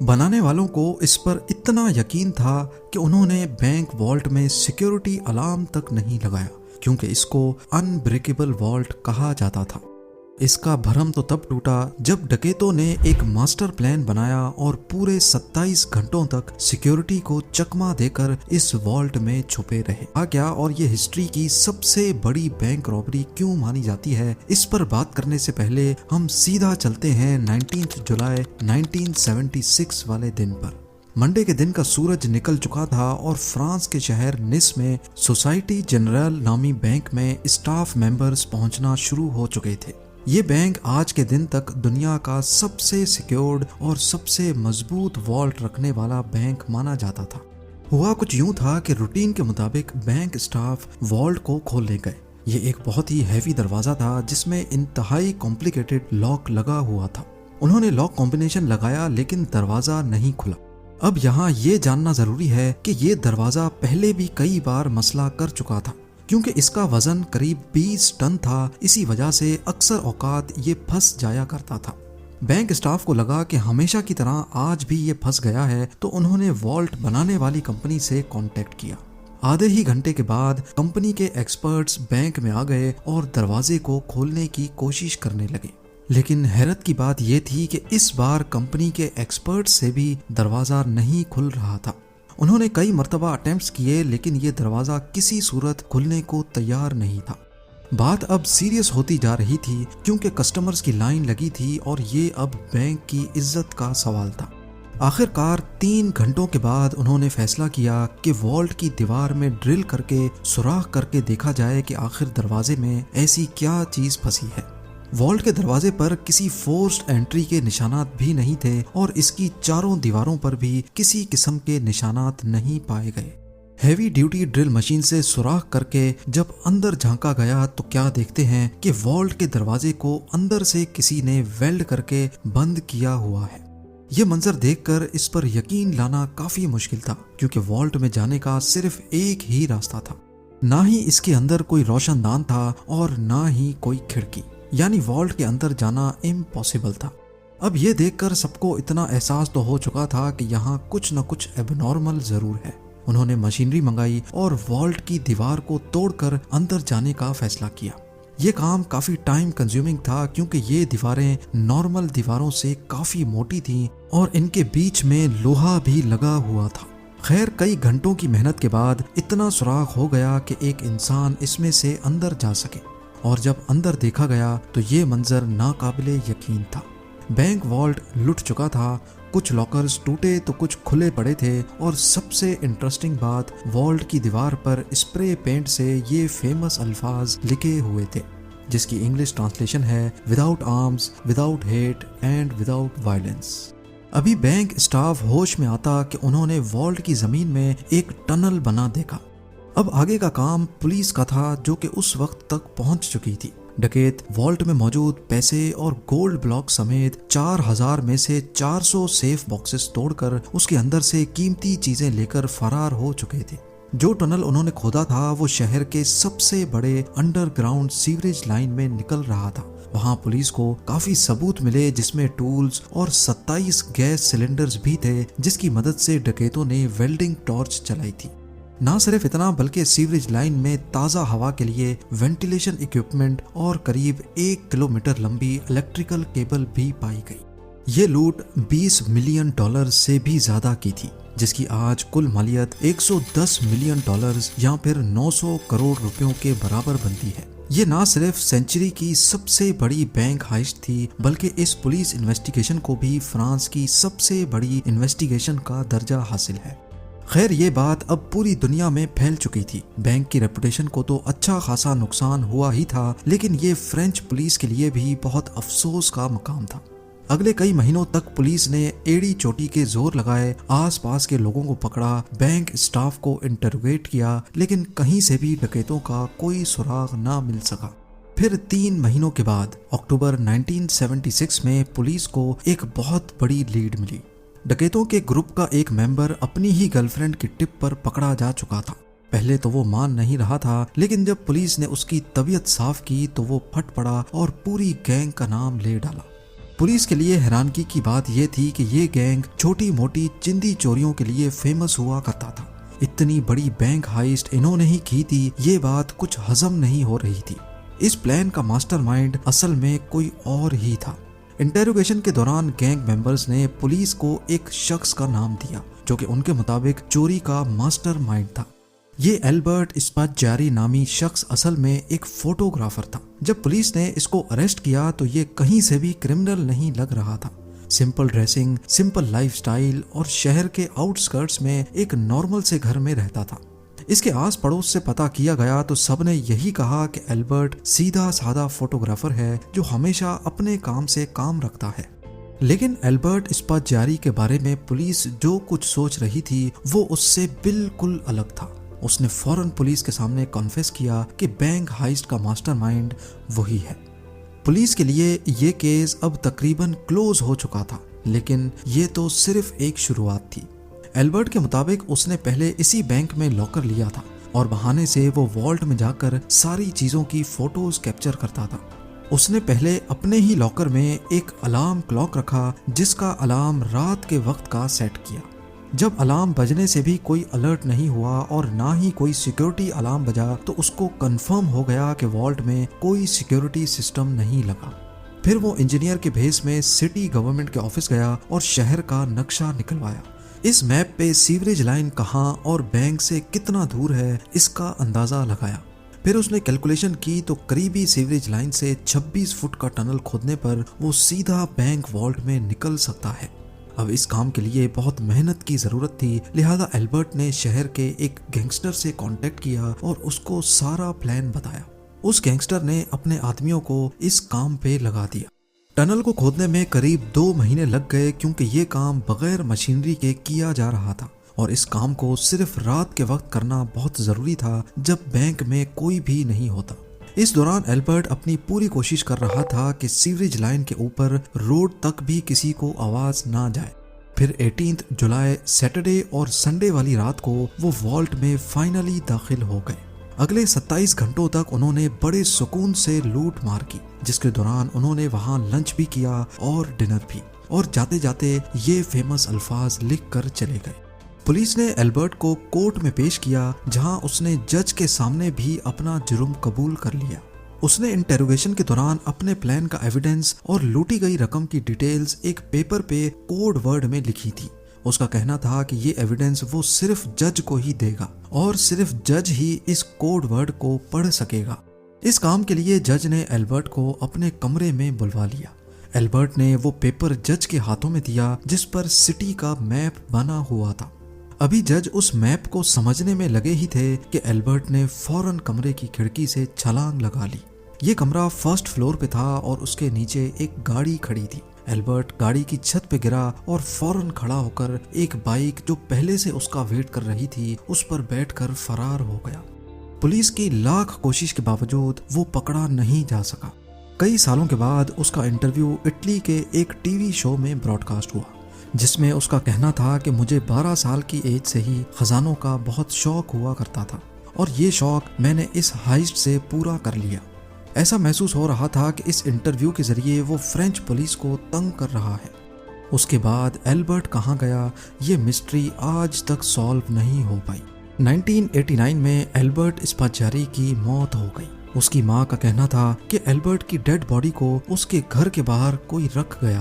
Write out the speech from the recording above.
बनाने वालों को इस पर इतना यकीन था कि उन्होंने बैंक वॉल्ट में सिक्योरिटी अलार्म तक नहीं लगाया, क्योंकि इसको अनब्रेकेबल वॉल्ट कहा जाता था। इसका भरम तो तब टूटा जब डकैतों ने एक मास्टर प्लान बनाया और पूरे 27 घंटों तक सिक्योरिटी को चकमा देकर इस वॉल्ट में छुपे रहे। क्या और ये हिस्ट्री की सबसे बड़ी बैंक रॉबरी क्यों मानी जाती है, इस पर बात करने से पहले हम सीधा चलते हैं 19 जुलाई 1976 वाले दिन पर। मंडे के दिन का सूरज निकल चुका था और फ्रांस के शहर निस में सोसाइटी जनरल नामी बैंक में स्टाफ मेंबर्स पहुंचना शुरू हो चुके थे। ये बैंक आज के दिन तक दुनिया का सबसे सिक्योर्ड और सबसे मजबूत वॉल्ट रखने वाला बैंक माना जाता था। हुआ कुछ यूं था कि रूटीन के मुताबिक बैंक स्टाफ वॉल्ट को खोलने गए। ये एक बहुत ही हैवी दरवाजा था जिसमें इंतहाई कॉम्प्लिकेटेड लॉक लगा हुआ था। उन्होंने लॉक कॉम्बिनेशन लगाया लेकिन दरवाजा नहीं खुला। अब यहाँ ये जानना जरूरी है कि ये दरवाजा पहले भी कई बार मसला कर चुका था, क्योंकि इसका वजन करीब 20 टन था। इसी वजह से अक्सर औकात ये फंस जाया करता था। बैंक स्टाफ को लगा कि हमेशा की तरह आज भी ये फंस गया है, तो उन्होंने वॉल्ट बनाने वाली कंपनी से कांटेक्ट किया। आधे ही घंटे के बाद कंपनी के एक्सपर्ट्स बैंक में आ गए और दरवाजे को खोलने की कोशिश करने लगे। लेकिन हैरत की बात यह थी कि इस बार कंपनी के एक्सपर्ट्स से भी दरवाजा नहीं खुल रहा था। उन्होंने कई मर्तबा अटेम्प्ट्स किए लेकिन ये दरवाजा किसी सूरत खुलने को तैयार नहीं था। बात अब सीरियस होती जा रही थी क्योंकि कस्टमर्स की लाइन लगी थी और ये अब बैंक की इज्जत का सवाल था। आखिरकार 3 घंटों के बाद उन्होंने फैसला किया कि वॉल्ट की दीवार में ड्रिल करके सुराख करके देखा जाए कि आखिर दरवाजे में ऐसी क्या चीज फंसी है। वॉल्ट के दरवाजे पर किसी फोर्स्ड एंट्री के निशानात भी नहीं थे और इसकी चारों दीवारों पर भी किसी किस्म के निशानात नहीं पाए गए। हैवी ड्यूटी ड्रिल मशीन से सुराख करके जब अंदर झांका गया तो क्या देखते हैं कि वॉल्ट के दरवाजे को अंदर से किसी ने वेल्ड करके बंद किया हुआ है। ये मंजर देखकर इस पर यकीन लाना काफी मुश्किल था, क्योंकि वॉल्ट में जाने का सिर्फ एक ही रास्ता था। ना ही इसके अंदर कोई रोशनदान था और ना ही कोई खिड़की, यानी वॉल्ट के अंदर जाना इम्पॉसिबल था। अब ये देखकर सबको इतना एहसास तो हो चुका था कि यहाँ कुछ न कुछ एबनॉर्मल जरूर है। उन्होंने मशीनरी मंगाई और वॉल्ट की दीवार को तोड़कर अंदर जाने का फैसला किया। ये काम काफी टाइम कंज्यूमिंग था, क्योंकि ये दीवारें नॉर्मल दीवारों से काफी मोटी थीं और इनके बीच में लोहा भी लगा हुआ था। खैर, कई घंटों की मेहनत के बाद इतना सुराख हो गया कि एक इंसान इसमें से अंदर जा सके, और जब अंदर देखा गया तो ये मंजर नाकाबिले यकीन था। बैंक वॉल्ट लुट चुका था, कुछ लॉकर्स टूटे तो कुछ खुले पड़े थे, और सबसे इंटरेस्टिंग बात, वॉल्ट की दीवार पर स्प्रे पेंट से ये फेमस अल्फाज लिखे हुए थे, जिसकी इंग्लिश ट्रांसलेशन है without arms, without hate and without violence. अभी बैंक स्टाफ होश में आता कि उन्होंने वॉल्ट की जमीन में एक टनल बना देखा। अब आगे का काम पुलिस का था, जो कि उस वक्त तक पहुंच चुकी थी। डकैत वॉल्ट में मौजूद पैसे और गोल्ड ब्लॉक समेत 4000 में से 400 सेफ बॉक्सेस तोड़कर उसके अंदर से कीमती चीजें लेकर फरार हो चुके थे। जो टनल उन्होंने खोदा था वो शहर के सबसे बड़े अंडरग्राउंड सीवरेज लाइन में निकल रहा था। वहां पुलिस को काफी सबूत मिले, जिसमें टूल्स और 27 गैस सिलेंडर्स भी थे, जिसकी मदद से डकैतों ने वेल्डिंग टॉर्च चलाई थी। ना सिर्फ इतना, बल्कि सीवरेज लाइन में ताज़ा हवा के लिए वेंटिलेशन इक्विपमेंट और करीब 1 किलोमीटर लंबी इलेक्ट्रिकल केबल भी पाई गई। ये लूट $20 मिलियन से भी ज्यादा की थी, जिसकी आज कुल मालियत $110 मिलियन या फिर 900 करोड़ रुपयों के बराबर बनती है। ये ना सिर्फ सेंचुरी की सबसे बड़ी बैंक हाइस्ट थी, बल्कि इस पुलिस इन्वेस्टिगेशन को भी फ्रांस की सबसे बड़ी इन्वेस्टिगेशन का दर्जा हासिल है। खैर, ये बात अब पूरी दुनिया में फैल चुकी थी। बैंक की रेपुटेशन को तो अच्छा खासा नुकसान हुआ ही था, लेकिन ये फ्रेंच पुलिस के लिए भी बहुत अफसोस का मकाम था। अगले कई महीनों तक पुलिस ने एड़ी चोटी के जोर लगाए, आसपास के लोगों को पकड़ा, बैंक स्टाफ को इंटरोगेट किया, लेकिन कहीं से भी डकैतों का कोई सुराग ना मिल सका। फिर 3 महीनों के बाद अक्टूबर 1976 में पुलिस को एक बहुत बड़ी लीड मिली। डकैतों के ग्रुप का एक मेंबर अपनी ही गर्लफ्रेंड की टिप पर पकड़ा जा चुका था। पहले तो वो मान नहीं रहा था, लेकिन जब पुलिस ने उसकी तबीयत साफ की तो वो फट पड़ा और पूरी गैंग का नाम ले डाला। पुलिस के लिए हैरानगी की बात यह थी कि ये गैंग छोटी मोटी चिंदी चोरियों के लिए फेमस हुआ करता था। इतनी बड़ी बैंक हाइस्ट इन्होंने ही की थी, ये बात कुछ हजम नहीं हो रही थी। इस प्लान का मास्टरमाइंड असल में कोई और ही था। इंटेरोगेशन के दौरान गैंग मेंबर्स ने पुलिस को एक शख्स का नाम दिया जो कि उनके मुताबिक चोरी का मास्टरमाइंड था। ये एल्बर्ट स्पाज़्ज़ियारी नामी शख्स असल में एक फोटोग्राफर था। जब पुलिस ने इसको अरेस्ट किया तो ये कहीं से भी क्रिमिनल नहीं लग रहा था। सिंपल ड्रेसिंग, सिंपल लाइफस्टाइल और शहर के आउटस्कर्ट्स में एक नॉर्मल से घर में रहता था। इसके आस पड़ोस से पता किया गया तो सबने यही कहा कि एल्बर्ट सीधा साधा फोटोग्राफर है जो हमेशा अपने काम से काम रखता है। लेकिन एल्बर्ट स्पाज़्ज़ियारी के बारे में पुलिस जो कुछ सोच रही थी वो उससे बिल्कुल अलग था। उसने फौरन पुलिस के सामने कॉन्फेस किया कि बैंक हाइस्ट का मास्टरमाइंड वही है। पुलिस के लिए ये केस अब तकरीबन क्लोज हो चुका था, लेकिन ये तो सिर्फ एक शुरुआत थी। एल्बर्ट के मुताबिक उसने पहले इसी बैंक में लॉकर लिया था और बहाने से वो वॉल्ट में जाकर सारी चीजों की फोटोज कैप्चर करता था। उसने पहले अपने ही लॉकर में एक अलार्म क्लॉक रखा जिसका अलार्म रात के वक्त का सेट किया। जब अलार्म बजने से भी कोई अलर्ट नहीं हुआ और ना ही कोई सिक्योरिटी अलार्म बजा तो उसको कंफर्म हो गया कि वॉल्ट में कोई सिक्योरिटी सिस्टम नहीं लगा। फिर वो इंजीनियर के भेस में सिटी गवर्नमेंट के ऑफिस गया और शहर का नक्शा निकलवाया। इस मैप पे सीवरेज लाइन कहाँ और बैंक से कितना दूर है इसका अंदाजा लगाया। फिर उसने कैलकुलेशन की तो करीबी सीवरेज लाइन से 26 फुट का टनल खोदने पर वो सीधा बैंक वॉल्ट में निकल सकता है। अब इस काम के लिए बहुत मेहनत की जरूरत थी, लिहाजा एल्बर्ट ने शहर के एक गैंगस्टर से कांटेक्ट किया और उसको सारा प्लान बताया। उस गैंगस्टर ने अपने आदमियों को इस काम पे लगा दिया। टनल को खोदने में करीब 2 महीने लग गए क्योंकि ये काम बगैर मशीनरी के किया जा रहा था और इस काम को सिर्फ रात के वक्त करना बहुत जरूरी था जब बैंक में कोई भी नहीं होता। इस दौरान एल्बर्ट अपनी पूरी कोशिश कर रहा था कि सीवरेज लाइन के ऊपर रोड तक भी किसी को आवाज ना जाए। फिर 18 जुलाई सैटरडे और संडे वाली रात को वो वॉल्ट में फाइनली दाखिल हो गए। अगले 27 घंटों तक उन्होंने बड़े सुकून से लूट मार की, जिसके दौरान उन्होंने वहां लंच भी किया और डिनर भी, और जाते जाते ये फेमस अल्फाज लिख कर चले गए। पुलिस ने एल्बर्ट को कोर्ट में पेश किया जहां उसने जज के सामने भी अपना जुर्म कबूल कर लिया। उसने इंटेरोगेशन के दौरान अपने प्लान का एविडेंस और लूटी गई रकम की डिटेल्स एक पेपर पे कोड वर्ड में लिखी थी। उसका कहना था कि ये एविडेंस वो सिर्फ जज को ही देगा और सिर्फ जज ही इस कोड वर्ड को पढ़ सकेगा। इस काम के लिए जज ने एल्बर्ट को अपने कमरे में बुलवा लिया। एल्बर्ट ने वो पेपर जज के हाथों में दिया जिस पर सिटी का मैप बना हुआ था। अभी जज उस मैप को समझने में लगे ही थे कि एल्बर्ट ने फौरन कमरे की खिड़की से छलांग लगा ली। ये कमरा फर्स्ट फ्लोर पे था और उसके नीचे एक गाड़ी खड़ी थी। एल्बर्ट गाड़ी की छत पे गिरा और फौरन खड़ा होकर एक बाइक जो पहले से उसका वेट कर रही थी उस पर बैठकर फरार हो गया। पुलिस की लाख कोशिश के बावजूद वो पकड़ा नहीं जा सका। कई सालों के बाद उसका इंटरव्यू इटली के एक टीवी शो में ब्रॉडकास्ट हुआ जिसमें उसका कहना था कि मुझे 12 साल की एज से ही खजानों का बहुत शौक हुआ करता था और ये शौक मैंने इस हाइस्ट से पूरा कर लिया। ऐसा महसूस हो रहा था कि इस इंटरव्यू के जरिए वो फ्रेंच पुलिस को तंग कर रहा है। उसके बाद एल्बर्ट कहाँ गया ये मिस्ट्री आज तक सॉल्व नहीं हो पाई। 1989 में एल्बर्ट स्पाज़्ज़ियारी की मौत हो गई। उसकी माँ का कहना था कि एल्बर्ट की डेड बॉडी को उसके घर के बाहर कोई रख गया